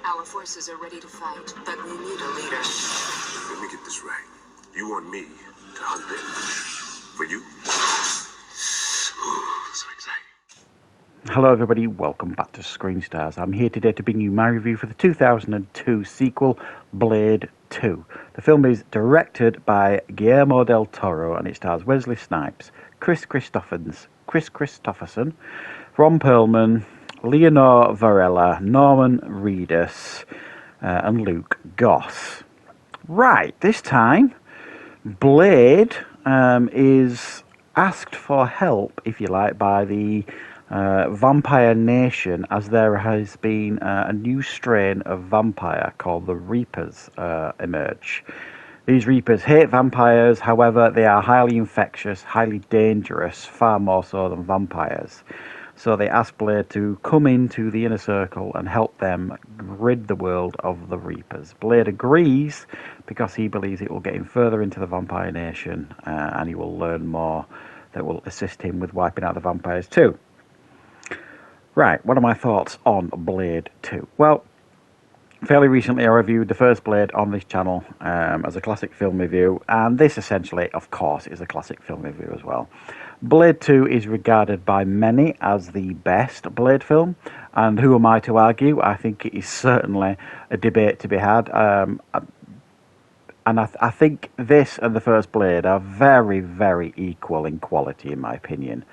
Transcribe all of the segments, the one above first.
Our forces are ready to fight, but we need a leader. Let me get this right. You want me to hunt them? For you? Ooh, so exciting. Hello everybody, welcome back to Screenstars. I'm here today to bring you my review for the 2002 sequel, Blade 2. The film is directed by Guillermo del Toro and it stars Wesley Snipes, Chris Christopherson, Ron Perlman, Leonor Varela, Norman Reedus, and Luke Goss. Right, this time, Blade is asked for help, if you like, by the vampire nation, as there has been a new strain of vampire called the Reapers emerge. These Reapers hate vampires, however, they are highly infectious, highly dangerous, far more so than vampires. So they ask Blade to come into the inner circle and help them rid the world of the Reapers. Blade agrees because he believes it will get him further into the vampire nation and he will learn more that will assist him with wiping out the vampires too. Right, what are my thoughts on Blade 2? Well, fairly recently I reviewed the first Blade on this channel as a classic film review, and this essentially, of course, is a classic film review as well. Blade 2 is regarded by many as the best Blade film, and who am I to argue? I think it is certainly a debate to be had. And I think this and the first Blade are very, very equal in quality, in my opinion.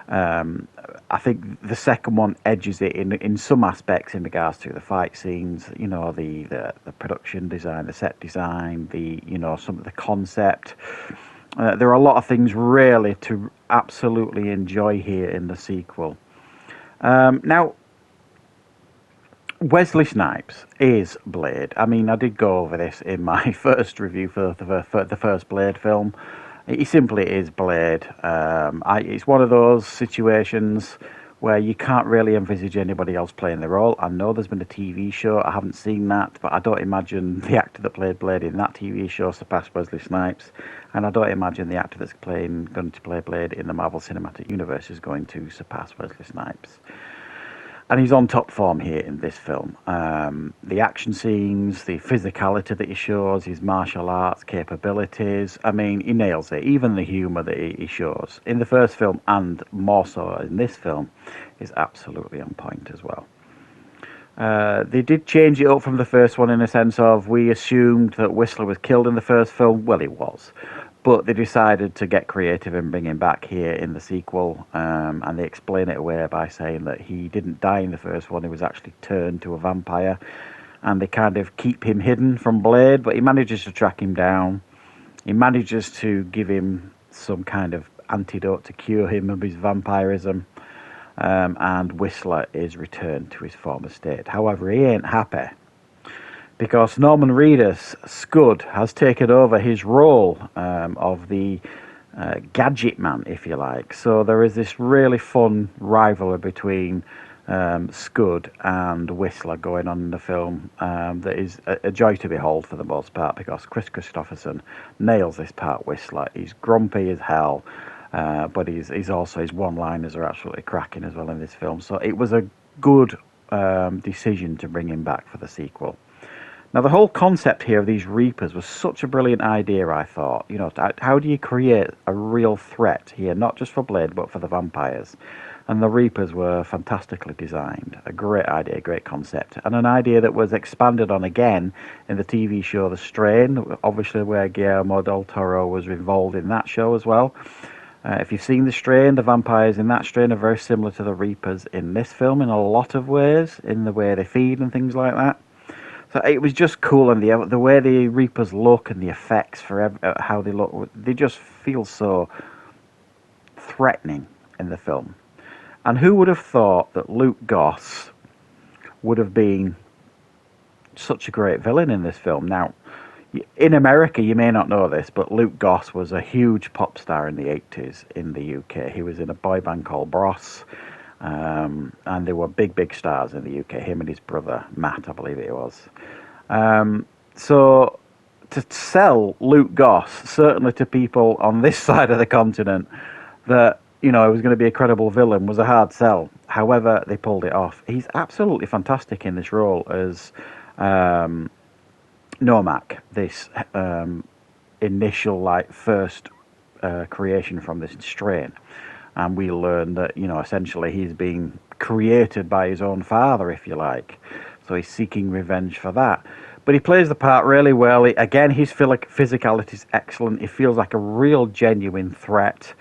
I think the second one edges it in some aspects in regards to the fight scenes, you know, the production design, the set design, some of the concept. There are a lot of things really to absolutely enjoy here in the sequel. Now, Wesley Snipes is Blade. I mean, I did go over this in my first review for the first Blade film. He simply is Blade. It's one of those situations where you can't really envisage anybody else playing the role. I know there's been a TV show, I haven't seen that, but I don't imagine the actor that played Blade in that TV show surpassed Wesley Snipes, and I don't imagine the actor that's going to play Blade in the Marvel Cinematic Universe is going to surpass Wesley Snipes. And he's on top form here in this film. The action scenes, the physicality that he shows, his martial arts capabilities. I mean, he nails it. Even the humour that he shows in the first film, and more so in this film, is absolutely on point as well. They did change it up from the first one in a sense of we assumed that Whistler was killed in the first film. Well, he was. But they decided to get creative and bring him back here in the sequel, and they explain it away by saying that he didn't die in the first one, he was actually turned to a vampire, and they kind of keep him hidden from Blade, but he manages to track him down. He manages to give him some kind of antidote to cure him of his vampirism, and Whistler is returned to his former state. However, he ain't happy, because Norman Reedus, Scud, has taken over his role of the gadget man, if you like. So there is this really fun rivalry between Scud and Whistler going on in the film that is a joy to behold for the most part, because Chris Christopherson nails this part, Whistler. He's grumpy as hell, but he's also, his one-liners are absolutely cracking as well in this film. So it was a good decision to bring him back for the sequel. Now, the whole concept here of these Reapers was such a brilliant idea, I thought. You know, how do you create a real threat here, not just for Blade, but for the vampires? And the Reapers were fantastically designed. A great idea, great concept. And an idea that was expanded on again in the TV show The Strain, obviously where Guillermo del Toro was involved in that show as well. If you've seen The Strain, the vampires in that strain are very similar to the Reapers in this film in a lot of ways, in the way they feed and things like that. So it was just cool, and the way the Reapers look and the effects for how they look, they just feel so threatening in the film. And who would have thought that Luke Goss would have been such a great villain in this film? Now, in America, you may not know this, but Luke Goss was a huge pop star in the 80s in the UK. He was in a boy band called Bros. And they were big stars in the UK, him and his brother Matt, I believe it was. So to sell Luke Goss, certainly to people on this side of the continent, that you know, he was going to be a credible villain was a hard sell. However, they pulled it off. He's absolutely fantastic in this role as Nomak, this initial, like, first creation from this strain. And we learn that, you know, essentially he's being created by his own father, if you like. So he's seeking revenge for that. But he plays the part really well. Again, his physicality is excellent. He feels like a real genuine threat.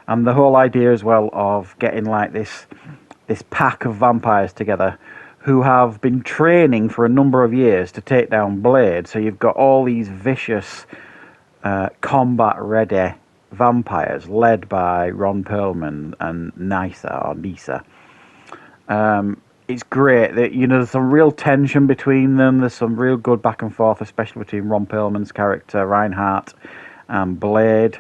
And the whole idea as well of getting like this pack of vampires together who have been training for a number of years to take down Blade. So you've got all these vicious, combat-ready vampires led by Ron Perlman and Nisa. It's great that, you know, there's some real tension between them. There's some real good back and forth, especially between Ron Perlman's character Reinhardt and Blade.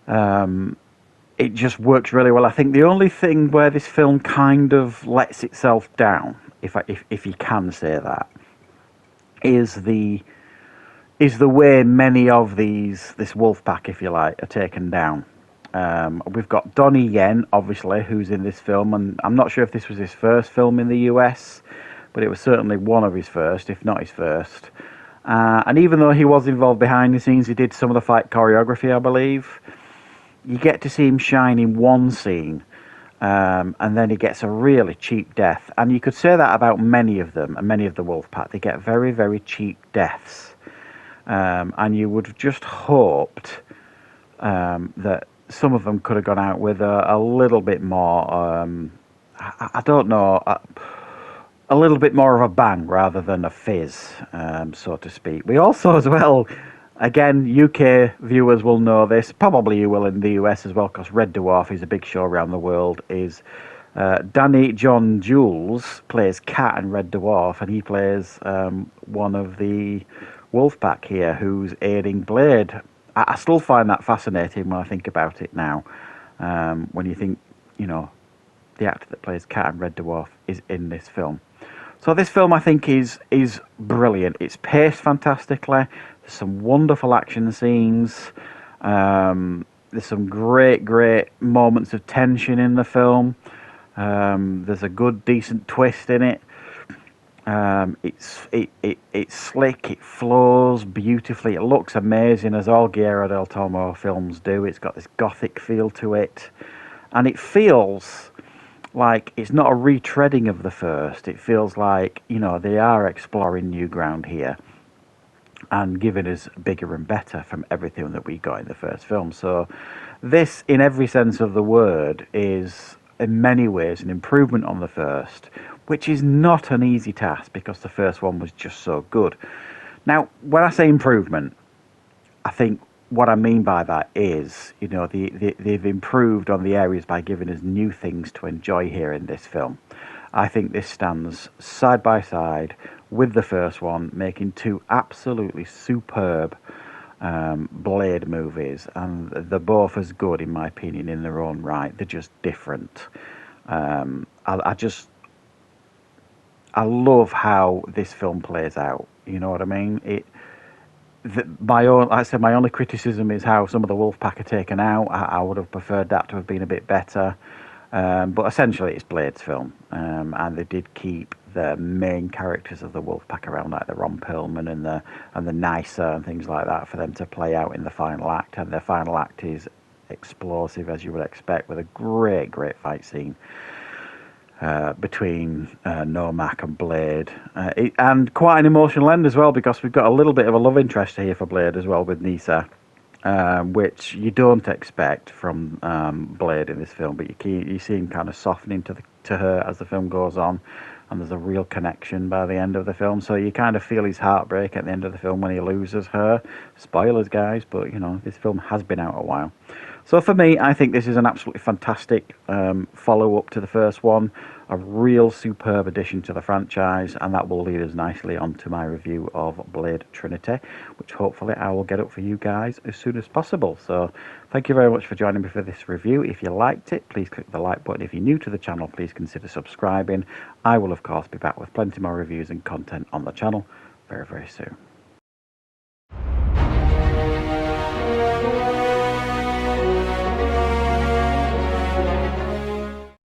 It just works really well. I think the only thing where this film kind of lets itself down, if you can say that, is the way many of this wolf pack, if you like, are taken down. We've got Donnie Yen, obviously, who's in this film, and I'm not sure if this was his first film in the US, but it was certainly one of his first, if not his first. And even though he was involved behind the scenes, he did some of the fight choreography, I believe. You get to see him shine in one scene, and then he gets a really cheap death. And you could say that about many of them, and many of the wolf pack. They get very, very cheap deaths. And you would have just hoped that some of them could have gone out with a little bit more, I don't know, a little bit more of a bang rather than a fizz, so to speak. We also, as well, again, UK viewers will know this, probably you will in the US as well, because Red Dwarf is a big show around the world, is Danny John Jules plays Cat in Red Dwarf, and he plays one of the Wolfpack here who's aiding Blade. I still find that fascinating when I think about it now. When you think, you know, the actor that plays Cat in Red Dwarf is in this film. So this film, I think, is brilliant. It's paced fantastically. There's some wonderful action scenes. There's some great moments of tension in the film. There's a good, decent twist in it. It's slick, it flows beautifully, it looks amazing, as all Guillermo del Toro films do. It's got this gothic feel to it, and it feels like it's not a retreading of the first. It feels like, you know, they are exploring new ground here and giving us bigger and better from everything that we got in the first film. So this, in every sense of the word, is in many ways an improvement on the first, which is not an easy task because the first one was just so good. Now, when I say improvement, I think what I mean by that is, you know, they've improved on the areas by giving us new things to enjoy here in this film. I think this stands side by side with the first one, making two absolutely superb Blade movies, and they're both as good, in my opinion, in their own right. They're just different. I love how this film plays out. You know what I mean? My only criticism is how some of the Wolfpack are taken out. I would have preferred that to have been a bit better. But essentially, it's Blade's film, and they did keep the main characters of the Wolfpack around, like the Ron Perlman and the Nisa and things like that, for them to play out in the final act. And their final act is explosive, as you would expect, with a great fight scene between Nomak and Blade, and quite an emotional end as well, because we've got a little bit of a love interest here for Blade as well with Nisa, which you don't expect from Blade in this film, but you see him kind of softening to her as the film goes on, and there's a real connection by the end of the film. So you kind of feel his heartbreak at the end of the film when he loses her. Spoilers, guys, but you know, this film has been out a while. So for me, I think this is an absolutely fantastic follow-up to the first one, a real superb addition to the franchise, and that will lead us nicely onto my review of Blade Trinity, which hopefully I will get up for you guys as soon as possible. So thank you very much for joining me for this review. If you liked it, please click the like button. If you're new to the channel, please consider subscribing. I will, of course, be back with plenty more reviews and content on the channel very, very soon.